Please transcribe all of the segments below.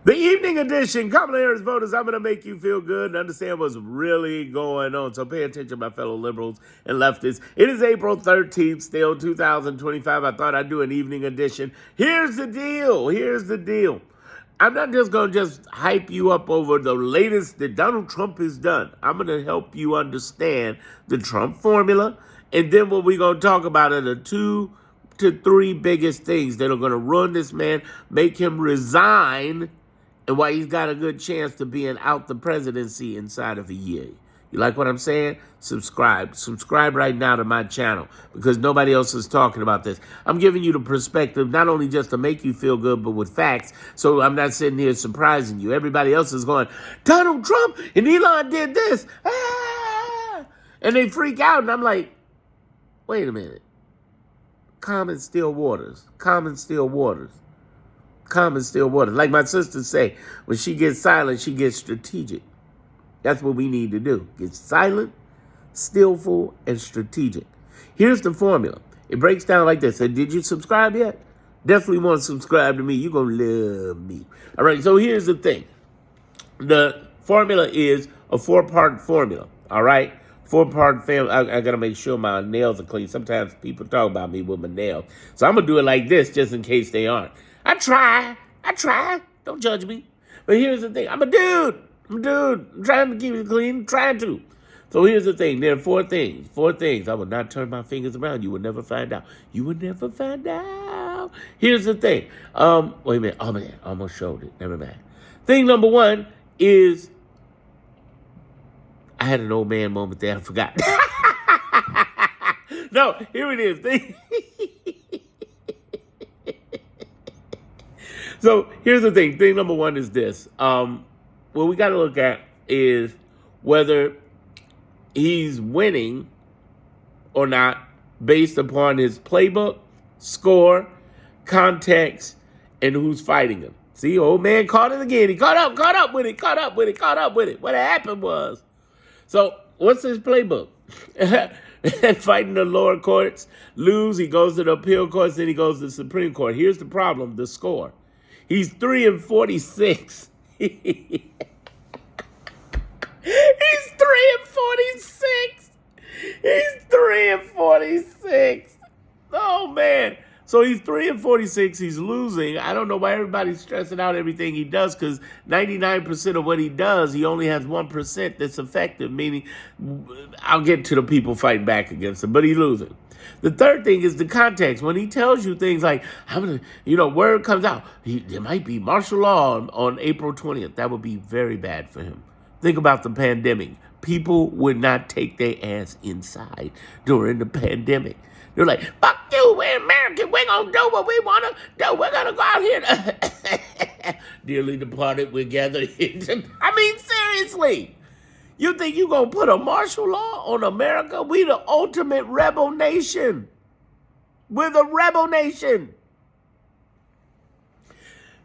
The evening edition, Kamala Harris voters, I'm going to make you feel good and understand what's really going on. So pay attention, my fellow liberals and leftists. It is April 13th, still 2025. I thought I'd do an evening edition. Here's the deal. I'm not just going to just hype you up over the latest that Donald Trump has done. I'm going to help you understand the Trump formula. And then what we're going to talk about are the 2 to 3 biggest things that are going to ruin this man, make him resign, and why he's got a good chance to being out the presidency inside of a year. You like what I'm saying? Subscribe. Subscribe right now to my channel because nobody else is talking about this. I'm giving you the perspective not only just to make you feel good, but with facts. So I'm not sitting here surprising you. Everybody else is going, Donald Trump and Elon did this. Ah! And they freak out. And I'm like, wait a minute. Calm and still waters. Calm and still waters. Calm and still waters. Like my sister say, when she gets silent, she gets strategic. That's what we need to do. Get silent, skillful, and strategic. Here's the formula. It breaks down like this. And did you subscribe yet? Definitely want to subscribe to me. You're going to love me. All right, so here's the thing. The formula is a 4-part formula. All right? 4-part family. I got to make sure my nails are clean. Sometimes people talk about me with my nails. So I'm going to do it like this just in case they aren't. I try. Don't judge me. But here's the thing. I'm a dude. I'm trying to keep it clean. I'm trying to. So here's the thing. There are 4 things. 4 things. I will not turn my fingers around. You will never find out. Here's the thing. Wait a minute. Oh, man. I almost showed it. Never mind. Thing number 1 is I had an old man moment there. I forgot. No, here it is. So here's the thing. Thing number 1 is this. What we got to look at is whether he's winning or not based upon his playbook, score, context, and who's fighting him. See, old man caught it again. He caught up with it. What happened was, so what's his playbook? Fighting the lower courts, lose, he goes to the appeal courts, then he goes to the Supreme Court. Here's the problem, the score. He's 3-46. He's 3-46. He's 3-46. Oh, man. So he's 3-46. He's losing. I don't know why everybody's stressing out everything he does, because 99% of what he does, he only has 1% that's effective, meaning I'll get to the people fighting back against him, but he's losing. The third thing is the context. When he tells you things like, word comes out, there might be martial law on April 20th. That would be very bad for him. Think about the pandemic. People would not take their ass inside during the pandemic. They're like, fuck you, we're American. We're going to do what we want to do. We're going to go out here. Dearly departed, we're gathered here. I mean, seriously. You think you going to put a martial law on America? We the ultimate rebel nation. We're the rebel nation.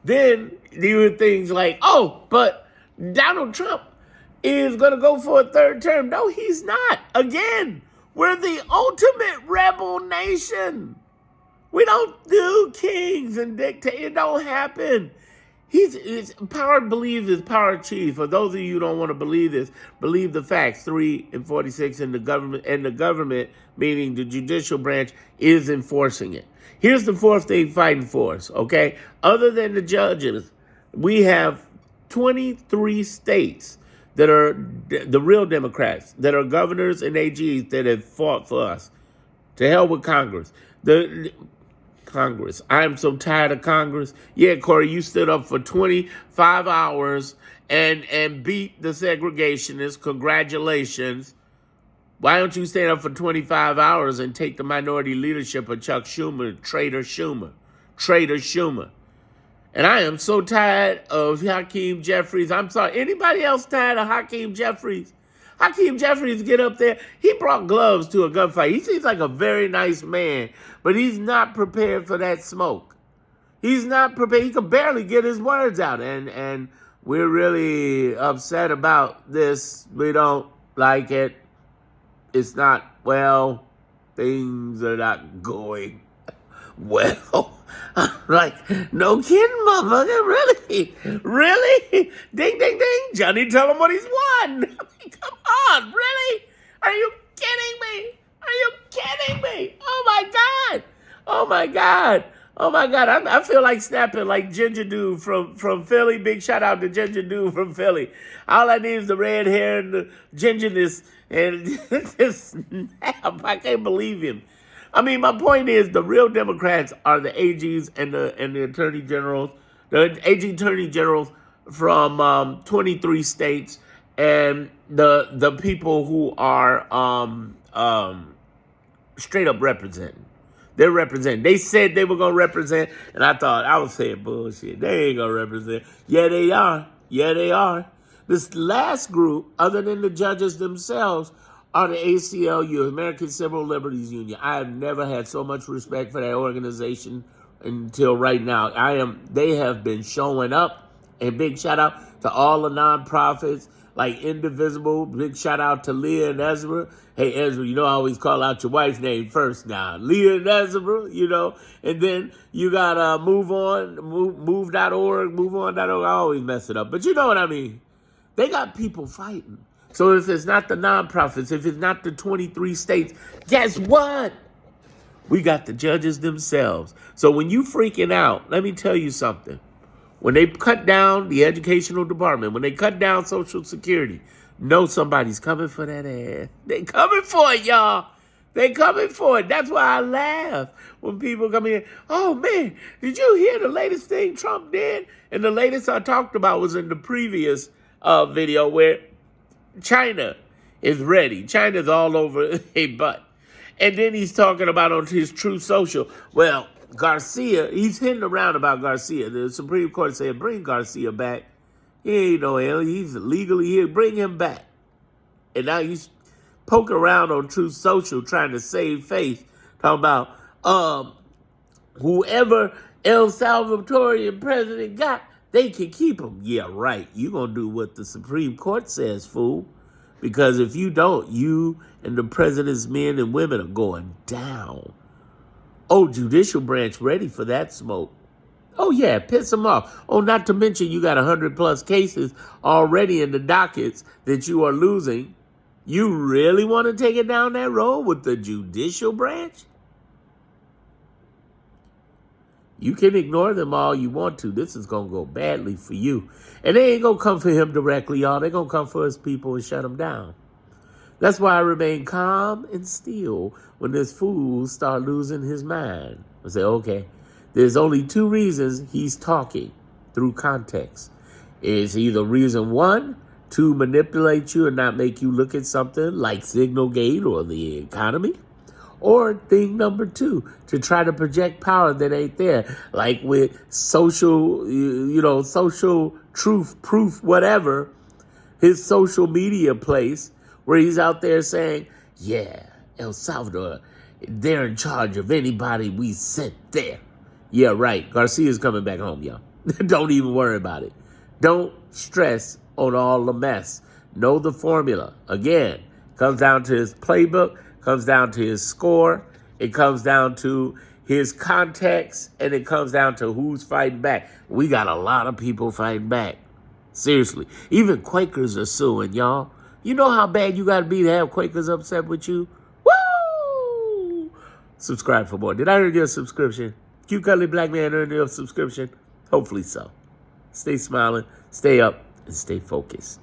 Then there were things like, but Donald Trump is going to go for a 3rd term. No, he's not. Again, we're the ultimate rebel nation. We don't do kings and dictators. It don't happen. His power believes is power achieved. For those of you who don't want to believe this, believe the facts. 3-46 in the government, meaning the judicial branch, is enforcing it. Here's the 4th thing fighting for us, okay? Other than the judges, we have 23 states that are the real Democrats, that are governors and AGs that have fought for us. To hell with Congress. Congress. I am so tired of Congress. Yeah, Corey, you stood up for 25 hours and beat the segregationists. Congratulations. Why don't you stand up for 25 hours and take the minority leadership of Chuck Schumer, Traitor Schumer. And I am so tired of Hakeem Jeffries. I'm sorry. Anybody else tired of Hakeem Jeffries? Hakeem Jeffries get up there. He brought gloves to a gunfight. He seems like a very nice man, but he's not prepared for that smoke. He's not prepared. He can barely get his words out. And we're really upset about this. We don't like it. It's not, things are not going Well, I'm like, no kidding, motherfucker. Really? Really? Ding, ding, ding. Johnny, tell him what he's won. I mean, come on. Really? Are you kidding me? Are you kidding me? Oh, my God. Oh, my God. Oh, my God. I feel like snapping like Ginger Dude from Philly. Big shout out to Ginger Dude from Philly. All I need is the red hair and the gingerness and this snap. I can't believe him. I mean, my point is the real Democrats are the AGs and the attorney generals, the AG attorney generals from 23 states, and the people who are straight up representing. They're representing. They said they were gonna represent, and I thought I was saying bullshit. They ain't gonna represent. Yeah, they are. Yeah, they are. This last group, other than the judges themselves, are the ACLU, American Civil Liberties Union. I have never had so much respect for that organization until right now. They have been showing up, and big shout out to all the nonprofits like Indivisible. Big shout out to Leah and Ezra. Hey, Ezra, you know I always call out your wife's name first now. Leah and Ezra, you know. And then you got move.org, move.on.org. I always mess it up, but you know what I mean. They got people fighting. So if it's not the nonprofits, if it's not the 23 states, guess what? We got the judges themselves. So when you freaking out, let me tell you something. When they cut down the educational department, when they cut down Social Security, know somebody's coming for that ass. They coming for it, y'all. They coming for it. That's why I laugh when people come in. Oh, man, did you hear the latest thing Trump did? And the latest I talked about was in the previous video where China is ready. China's all over a butt. And then he's talking about on his True Social. Well, Garcia, he's hitting around about Garcia. The Supreme Court said, bring Garcia back. He ain't no hell. He's legally here. Bring him back. And now he's poking around on True Social trying to save face. Talking about whoever El Salvadorian president got, they can keep him. Yeah, right. You're going to do what the Supreme Court says, fool. Because if you don't, you and the president's men and women are going down. Oh, judicial branch ready for that smoke. Oh, yeah, piss them off. Oh, not to mention you got 100+ cases already in the dockets that you are losing. You really want to take it down that road with the judicial branch? You can ignore them all you want to. This is going to go badly for you. And they ain't going to come for him directly, y'all. They're going to come for his people and shut him down. That's why I remain calm and still when this fool start losing his mind. I say, okay, there's only two reasons he's talking through context. It's either reason one, to manipulate you and not make you look at something like Signalgate or the economy. Or thing number two, to try to project power that ain't there, like with social, social truth, proof, whatever, his social media place where he's out there saying, yeah, El Salvador, they're in charge of anybody we sent there. Yeah, right. Garcia's coming back home, y'all. Don't even worry about it. Don't stress on all the mess. Know the formula. Again, comes down to his playbook, comes down to his score, it comes down to his context, and it comes down to who's fighting back. We got a lot of people fighting back. Seriously. Even Quakers are suing, y'all. You know how bad you got to be to have Quakers upset with you? Woo! Subscribe for more. Did I earn your subscription? Cute cuddly black man earned your subscription? Hopefully so. Stay smiling, stay up, and stay focused.